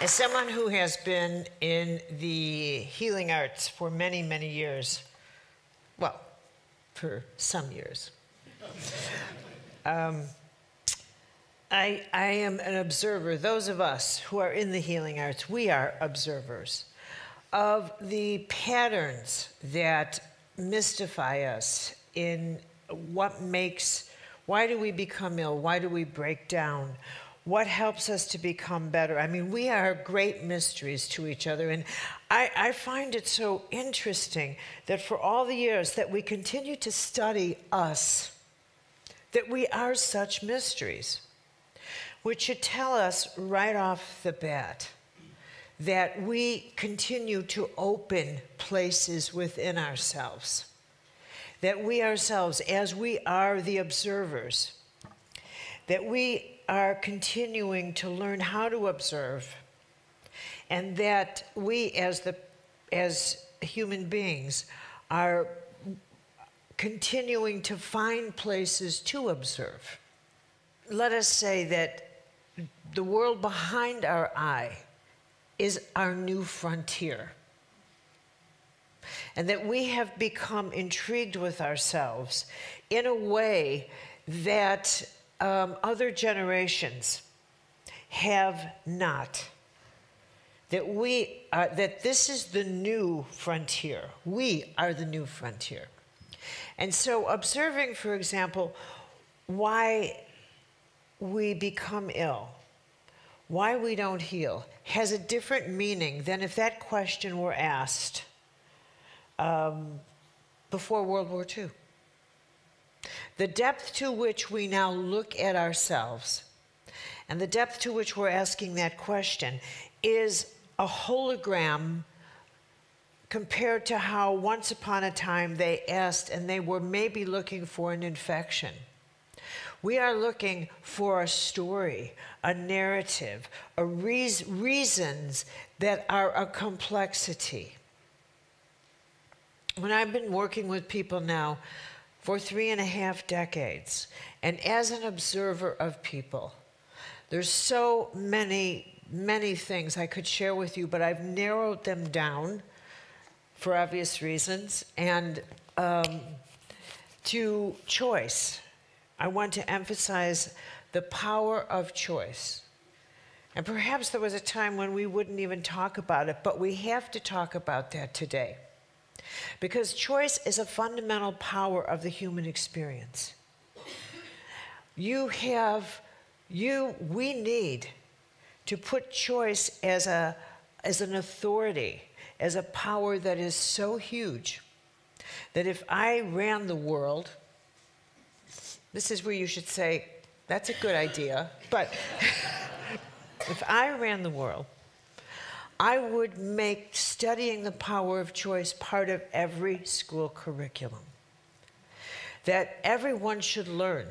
As someone who has been in the healing arts for many, many years, well, for some years, I am an observer. Those of us who are in the healing arts, we are observers of the patterns that mystify us in why do we become ill? Why do we break down? What helps us to become better? I mean, we are great mysteries to each other. And I find it so interesting that for all the years that we continue to study us, that we are such mysteries, which should tell us right off the bat that we continue to open places within ourselves, that we ourselves, as we are the observers, that we are continuing to learn how to observe, and that we as human beings are continuing to find places to observe. Let us say that the world behind our eye is our new frontier, and that we have become intrigued with ourselves in a way that other generations have not. That this is the new frontier. We are the new frontier. And so observing, for example, why we become ill, why we don't heal, has a different meaning than if that question were asked before World War II. The depth to which we now look at ourselves and the depth to which we're asking that question is a hologram compared to how once upon a time they asked and they were maybe looking for an infection. We are looking for a story, a narrative, reasons that are a complexity. When I've been working with people now for 3.5 decades, and as an observer of people, there's so many things I could share with you, but I've narrowed them down for obvious reasons, and to choice. I want to emphasize the power of choice. And perhaps there was a time when we wouldn't even talk about it, but we have to talk about that today. Because choice is a fundamental power of the human experience. We need to put choice as an authority, as a power that is so huge that if I ran the world, this is where you should say, that's a good idea, but if I ran the world, I would make studying the power of choice part of every school curriculum. That everyone should learn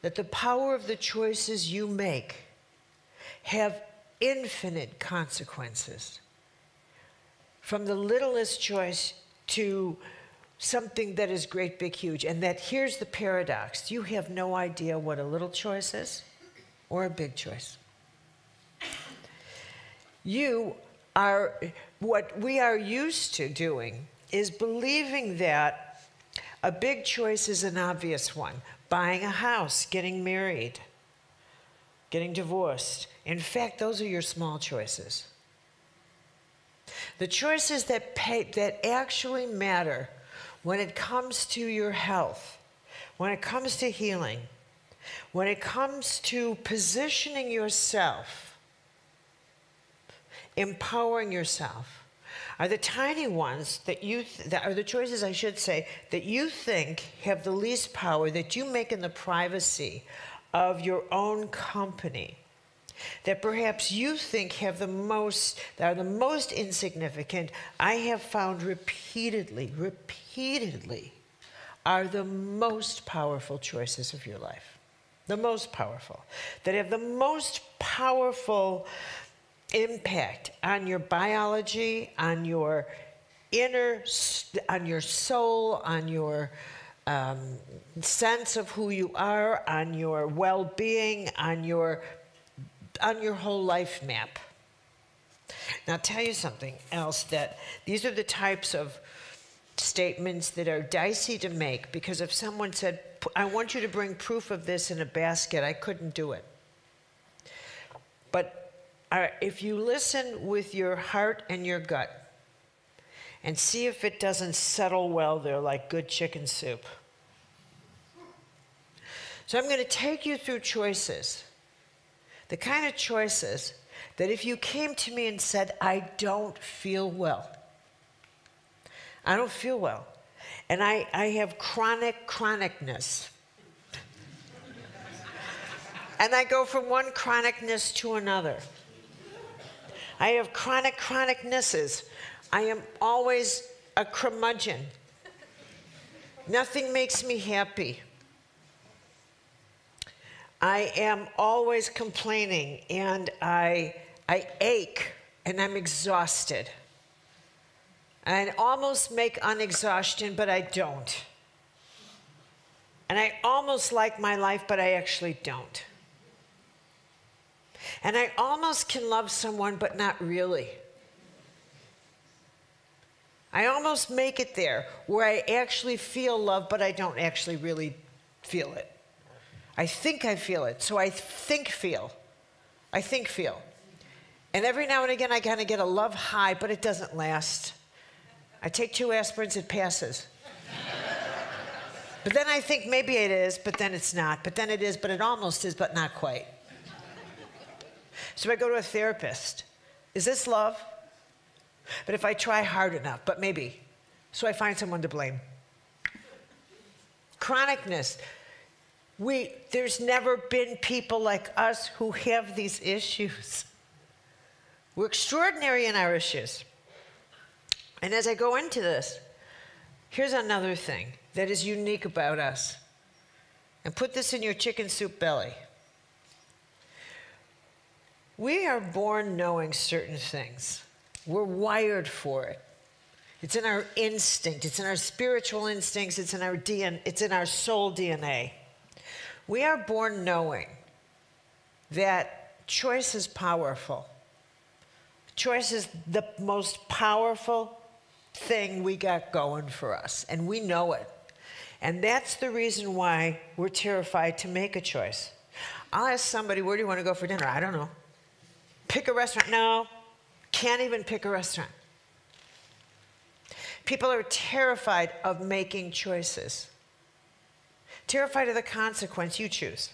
that the power of the choices you make have infinite consequences. From the littlest choice to something that is great, big, huge. And that here's the paradox. You have no idea what a little choice is or a big choice. What we are used to doing is believing that a big choice is an obvious one. Buying a house, getting married, getting divorced. In fact, those are your small choices. The choices that actually matter when it comes to your health, when it comes to healing, when it comes to positioning yourself, empowering yourself, are the tiny ones that are the choices, I should say, that you think have the least power, that you make in the privacy of your own company, that perhaps you think that are the most insignificant. I have found repeatedly, are the most powerful choices of your life. The most powerful. That have the most powerful impact on your biology, on your on your soul, on your sense of who you are, on your well-being, on your whole life map. Now, I'll tell you something else, that these are the types of statements that are dicey to make, because if someone said, I want you to bring proof of this in a basket, I couldn't do it. But if you listen with your heart and your gut and see if it doesn't settle well there like good chicken soup. So I'm going to take you through choices, the kind of choices that if you came to me and said, I don't feel well, I don't feel well, and I have chronicness, and I go from one chronicness to another. I have chronicnesses. I am always a curmudgeon. Nothing makes me happy. I am always complaining, and I ache, and I'm exhausted. I almost make unexhaustion, but I don't. And I almost like my life, but I actually don't. And I almost can love someone, but not really. I almost make it there where I actually feel love, but I don't actually really feel it. I think I feel it, so I think feel. I think feel. And every now and again, I kind of get a love high, but it doesn't last. I take 2 aspirins, it passes. But then I think maybe it is, but then it's not. But then it is, but it almost is, but not quite. So I go to a therapist. Is this love? But if I try hard enough, but maybe. So I find someone to blame. Chronicness. There's never been people like us who have these issues. We're extraordinary in our issues. And as I go into this, here's another thing that is unique about us. And put this in your chicken soup belly. We are born knowing certain things. We're wired for it. It's in our instinct. It's in our spiritual instincts. It's in our DNA. It's in our soul DNA. We are born knowing that choice is powerful. Choice is the most powerful thing we got going for us, and we know it. And that's the reason why we're terrified to make a choice. I'll ask somebody, where do you want to go for dinner? I don't know. Pick a restaurant. No, can't even pick a restaurant. People are terrified of making choices. Terrified of the consequence you choose.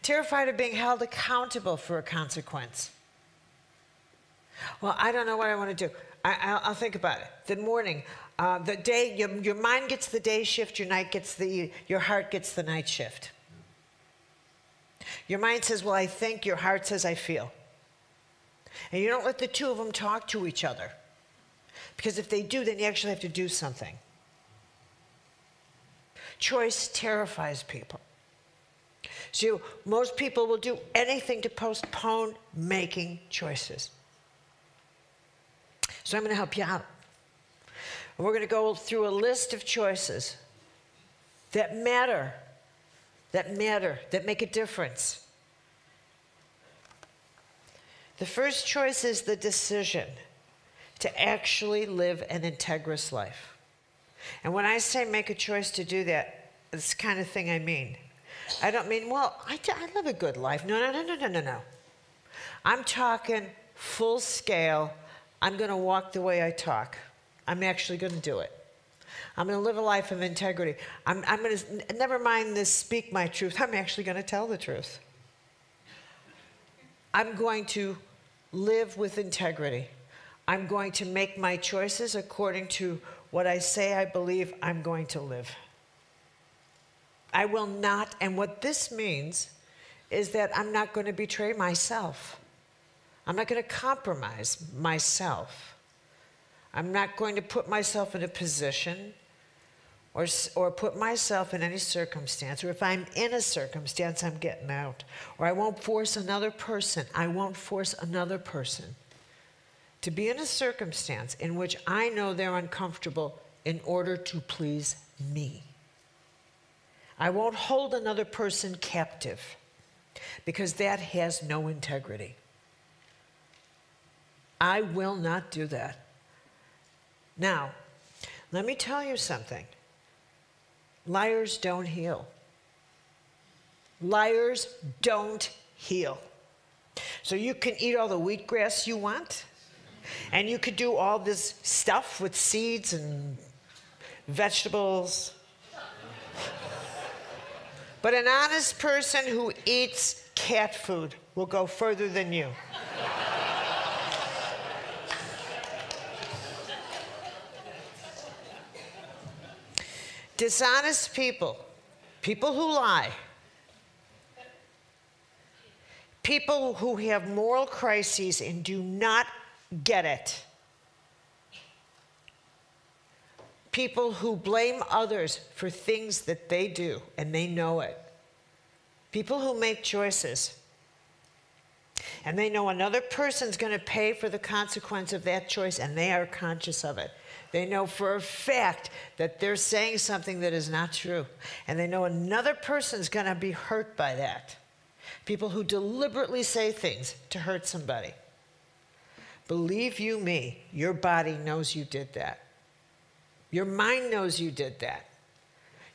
Terrified of being held accountable for a consequence. Well, I don't know what I want to do. I'll think about it. The morning, the day, your mind gets the day shift, your heart gets the night shift. Your mind says, well, I think, your heart says, I feel. And you don't let the two of them talk to each other. Because if they do, then you actually have to do something. Choice terrifies people. So most people will do anything to postpone making choices. So I'm going to help you out. And we're going to go through a list of choices that matter, that make a difference. The first choice is the decision to actually live an integrous life. And when I say make a choice to do that, it's the kind of thing I mean. I don't mean, well, I live a good life. No. I'm talking full scale. I'm going to walk the way I talk. I'm actually going to do it. I'm going to live a life of integrity. I'm going to, never mind this speak my truth, I'm actually going to tell the truth. I'm going to live with integrity. I'm going to make my choices according to what I say I believe I'm going to live. I will not, and what this means is that I'm not going to betray myself. I'm not going to compromise myself. I'm not going to put myself in a position or put myself in any circumstance, or if I'm in a circumstance, I'm getting out. Or I won't force another person. I won't force another person to be in a circumstance in which I know they're uncomfortable in order to please me. I won't hold another person captive because that has no integrity. I will not do that. Now, let me tell you something. Liars don't heal. Liars don't heal. So you can eat all the wheatgrass you want, and you could do all this stuff with seeds and vegetables. But an honest person who eats cat food will go further than you. Dishonest people, people who lie, people who have moral crises and do not get it, people who blame others for things that they do and they know it, people who make choices and they know another person's going to pay for the consequence of that choice and they are conscious of it. They know for a fact that they're saying something that is not true. And they know another person's going to be hurt by that. People who deliberately say things to hurt somebody. Believe you me, your body knows you did that. Your mind knows you did that.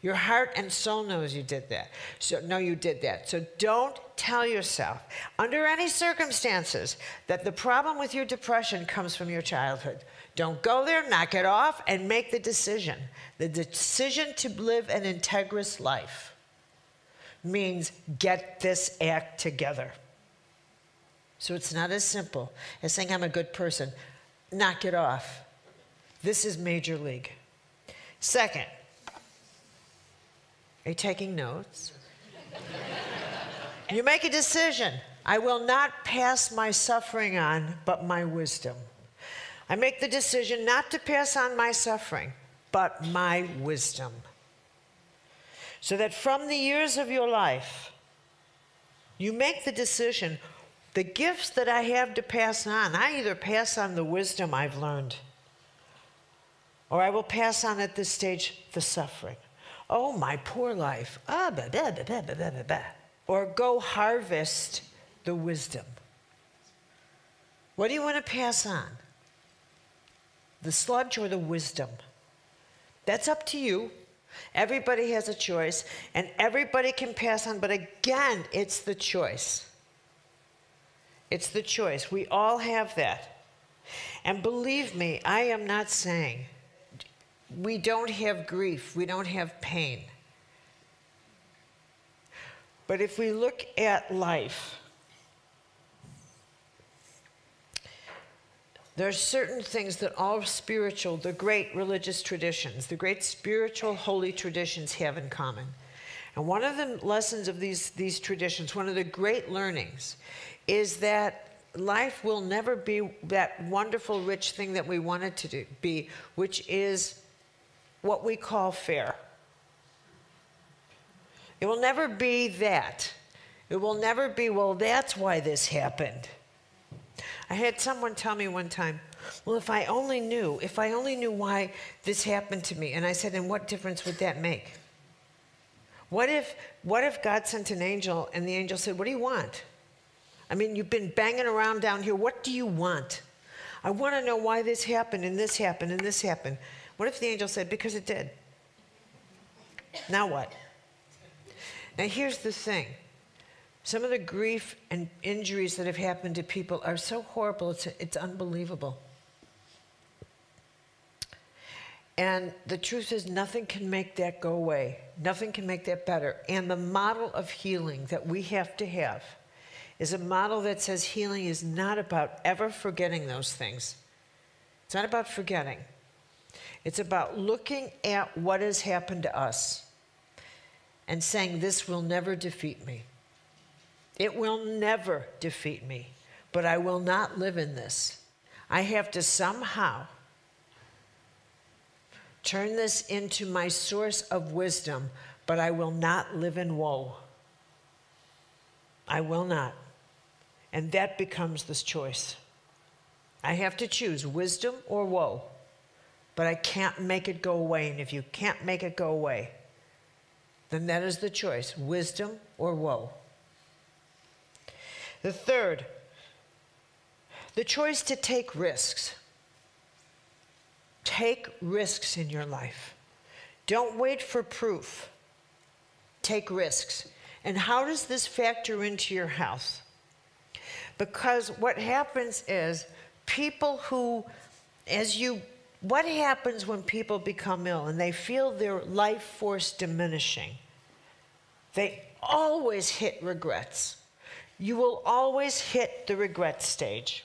Your heart and soul knows you did that. So you did that. So don't tell yourself, under any circumstances, that the problem with your depression comes from your childhood. Don't go there, knock it off, and make the decision. The decision to live an integrous life means get this act together. So it's not as simple as saying I'm a good person. Knock it off. This is major league. Second, are you taking notes? You make a decision. I will not pass my suffering on, but my wisdom. I make the decision not to pass on my suffering, but my wisdom. So that from the years of your life, you make the decision, the gifts that I have to pass on, I either pass on the wisdom I've learned, or I will pass on at this stage the suffering. Oh, my poor life. Or go harvest the wisdom. What do you want to pass on? The sludge or the wisdom? That's up to you. Everybody has a choice, and everybody can pass on, but again, it's the choice. It's the choice. We all have that. And believe me, I am not saying we don't have grief, we don't have pain. But if we look at life, there are certain things that all spiritual, the great religious traditions, the great spiritual holy traditions have in common. And one of the lessons of these traditions, one of the great learnings, is that life will never be that wonderful, rich thing that we want it to be, which is what we call fair. It will never be that. It will never be, well, that's why this happened. I had someone tell me one time, well, if I only knew why this happened to me. And I said, and what difference would that make? What if God sent an angel and the angel said, what do you want? I mean, you've been banging around down here. What do you want? I want to know why this happened and this happened and this happened. What if the angel said, because it did? Now what? Now here's the thing. Some of the grief and injuries that have happened to people are so horrible, it's unbelievable. And the truth is, nothing can make that go away. Nothing can make that better. And the model of healing that we have to have is a model that says healing is not about ever forgetting those things. It's not about forgetting. It's about looking at what has happened to us and saying, this will never defeat me. It will never defeat me, but I will not live in this. I have to somehow turn this into my source of wisdom, but I will not live in woe. I will not. And that becomes this choice. I have to choose wisdom or woe, but I can't make it go away. And if you can't make it go away, then that is the choice, wisdom or woe. The third The choice to take risks. Take risks in your life. Don't wait for proof. Take risks. And how does this factor into your health? Because what happens is people who, what happens when people become ill and they feel their life force diminishing? They always hit regrets. You will always hit the regret stage.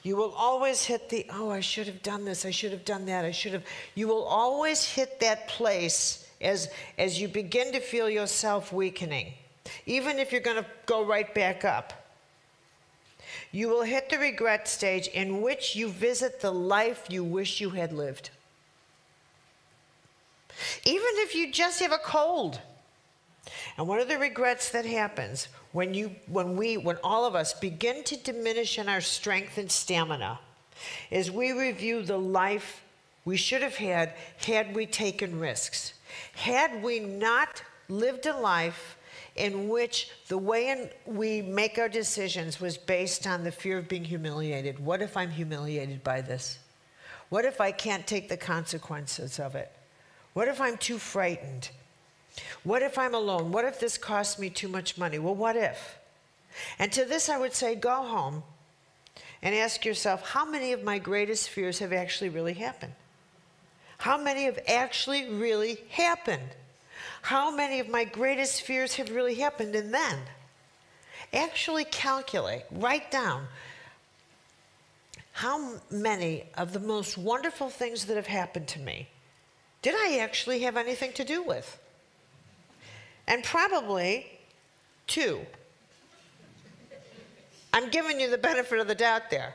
You will always hit the, oh, I should have done this, I should have done that, I should have. You will always hit that place as you begin to feel yourself weakening. Even if you're going to go right back up. You will hit the regret stage in which you visit the life you wish you had lived. Even if you just have a cold. And one of the regrets that happens when all of us begin to diminish in our strength and stamina is we review the life we should have had we taken risks. Had we not lived a life in which the way we make our decisions was based on the fear of being humiliated. What if I'm humiliated by this? What if I can't take the consequences of it? What if I'm too frightened? What if I'm alone? What if this costs me too much money? Well, what if? And to this I would say, go home and ask yourself, how many of my greatest fears have actually really happened? How many have actually really happened? How many of my greatest fears have really happened? And then actually calculate, write down how many of the most wonderful things that have happened to me did I actually have anything to do with? And probably 2. I'm giving you the benefit of the doubt there.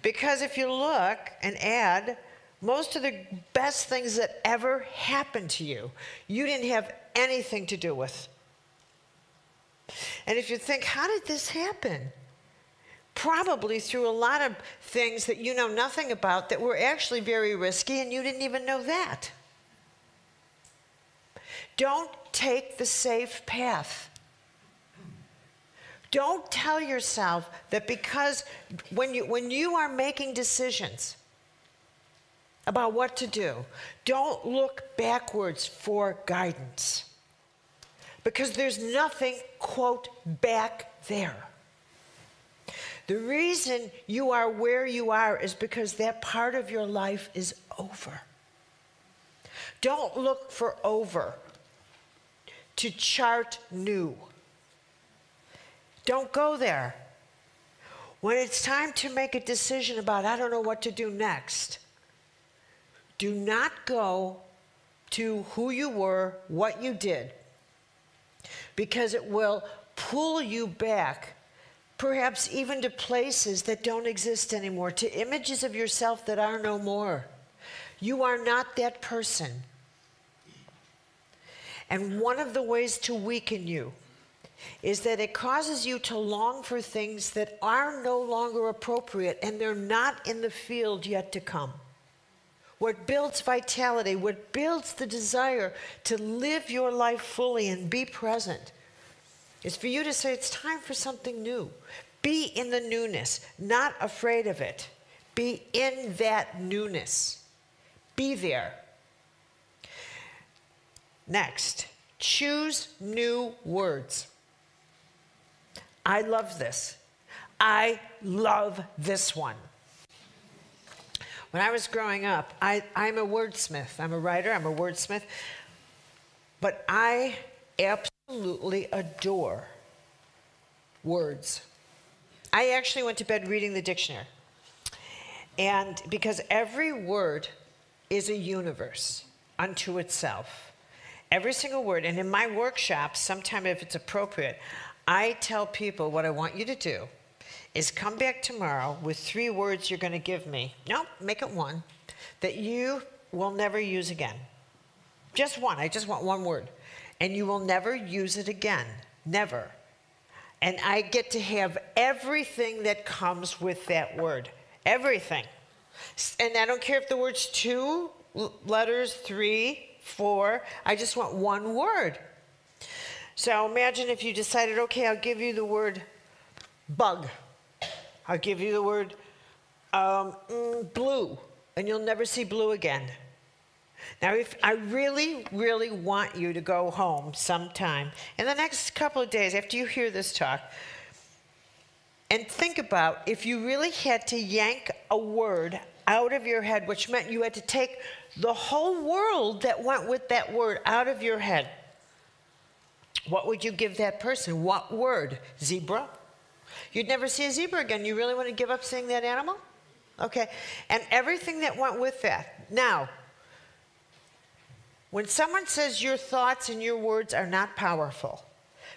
Because if you look and add, most of the best things that ever happened to you, you didn't have anything to do with. And if you think, how did this happen? Probably through a lot of things that you know nothing about that were actually very risky and you didn't even know that. Don't take the safe path. Don't tell yourself that because when you are making decisions about what to do, don't look backwards for guidance. Because there's nothing, quote, back there. The reason you are where you are is because that part of your life is over. Don't look for over to chart new. Don't go there. When it's time to make a decision about, I don't know what to do next, do not go to who you were, what you did, because it will pull you back, perhaps even to places that don't exist anymore, to images of yourself that are no more. You are not that person. And one of the ways to weaken you is that it causes you to long for things that are no longer appropriate and they're not in the field yet to come. What builds vitality, what builds the desire to live your life fully and be present, is for you to say it's time for something new. Be in the newness, not afraid of it. Be in that newness. Be there. Next, choose new words. I love this. I love this one. When I was growing up, I'm a wordsmith. I'm a writer, I'm a wordsmith. But I absolutely adore words. I actually went to bed reading the dictionary. And because every word is a universe unto itself. Every single word. And in my workshops, sometime if it's appropriate, I tell people what I want you to do is come back tomorrow with 3 words you're going to give me. Nope, make it 1. That you will never use again. Just 1. I just want 1 word. And you will never use it again. Never. And I get to have everything that comes with that word. Everything. And I don't care if the word's 2 letters, 3, 4. I just want 1 word. So imagine if you decided, okay, I'll give you the word bug. I'll give you the word blue, and you'll never see blue again. Now, if I really, really want you to go home sometime in the next couple of days after you hear this talk, and think about if you really had to yank a word out of your head, which meant you had to take the whole world that went with that word out of your head, what would you give that person? What word? Zebra? You'd never see a zebra again. You really want to give up seeing that animal? Okay. And everything that went with that. Now, when someone says your thoughts and your words are not powerful,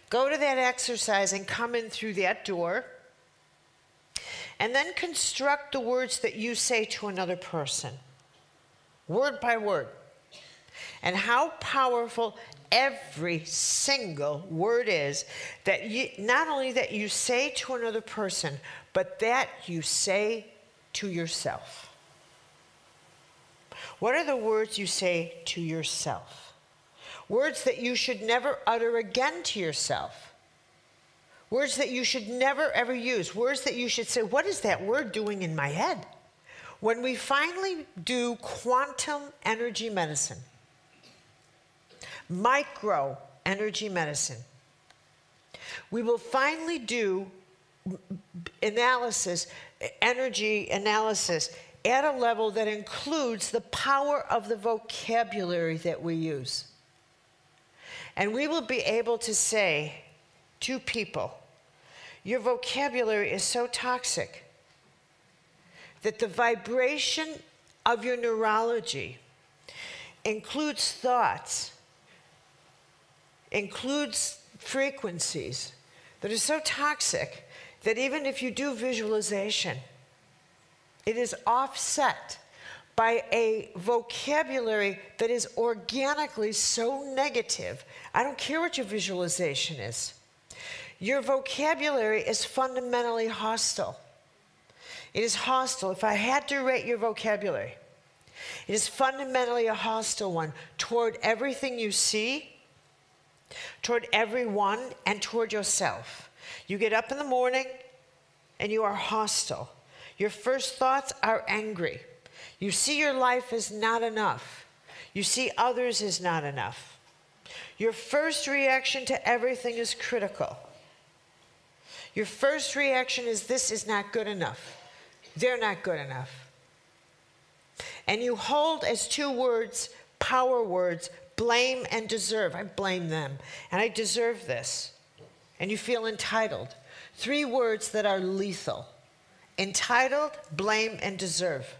go to that exercise and come in through that door, and then construct the words that you say to another person, word by word, and how powerful every single word is that you, not only that you say to another person, but that you say to yourself. What are the words you say to yourself? Words that you should never utter again to yourself. Words that you should never ever use. Words that you should say, what is that word doing in my head? When we finally do quantum energy medicine, micro energy medicine, we will finally do analysis, energy analysis, at a level that includes the power of the vocabulary that we use. And we will be able to say to people, your vocabulary is so toxic that the vibration of your neurology includes thoughts, includes frequencies that are so toxic that even if you do visualization, it is offset by a vocabulary that is organically so negative. I don't care what your visualization is. Your vocabulary is fundamentally hostile. It is hostile. If I had to rate your vocabulary, it is fundamentally a hostile one toward everything you see, toward everyone, and toward yourself. You get up in the morning and you are hostile. Your first thoughts are angry. You see your life as not enough. You see others as not enough. Your first reaction to everything is critical. Your first reaction is, this is not good enough. They're not good enough. And you hold as two words, power words, blame and deserve. I blame them, and I deserve this. And you feel entitled. Three words that are lethal. Entitled, blame, and deserve.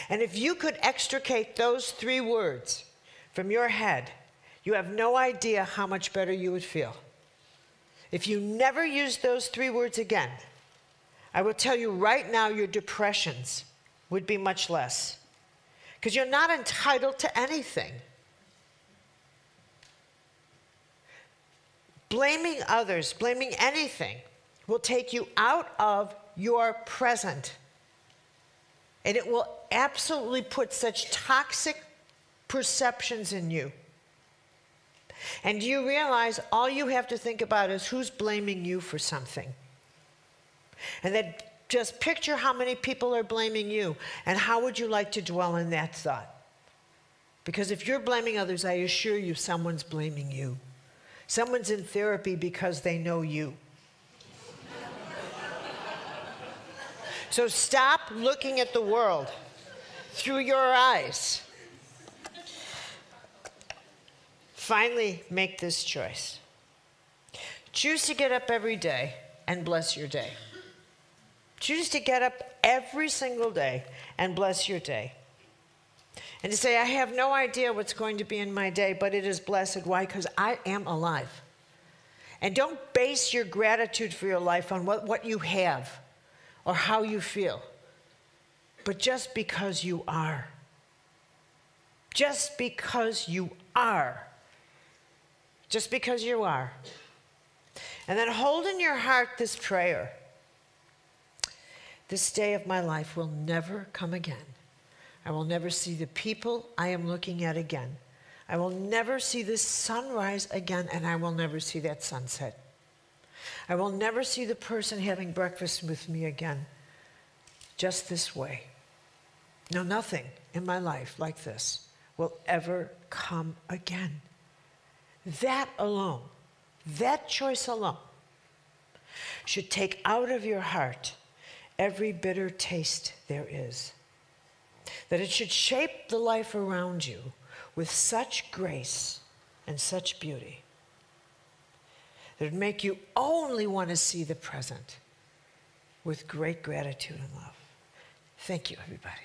And if you could extricate those three words from your head, you have no idea how much better you would feel. If you never use those three words again, I will tell you right now your depressions would be much less. Because you're not entitled to anything. Blaming others, blaming anything, will take you out of your present. And it will absolutely put such toxic perceptions in you. And do you realize all you have to think about is who's blaming you for something? And then just picture how many people are blaming you, and how would you like to dwell in that thought? Because if you're blaming others, I assure you someone's blaming you. Someone's in therapy because they know you. So stop looking at the world through your eyes. Finally, make this choice. Choose to get up every day and bless your day. Choose to get up every single day and bless your day. And to say, I have no idea what's going to be in my day, but it is blessed. Why? Because I am alive. And don't base your gratitude for your life on what you have or how you feel, but just because you are. Just because you are. Just because you are. And then hold in your heart this prayer. This day of my life will never come again. I will never see the people I am looking at again. I will never see this sunrise again, and I will never see that sunset. I will never see the person having breakfast with me again just this way. No, nothing in my life like this will ever come again. That alone, that choice alone, should take out of your heart every bitter taste there is. That it should shape the life around you with such grace and such beauty. That it would make you only want to see the present with great gratitude and love. Thank you, everybody.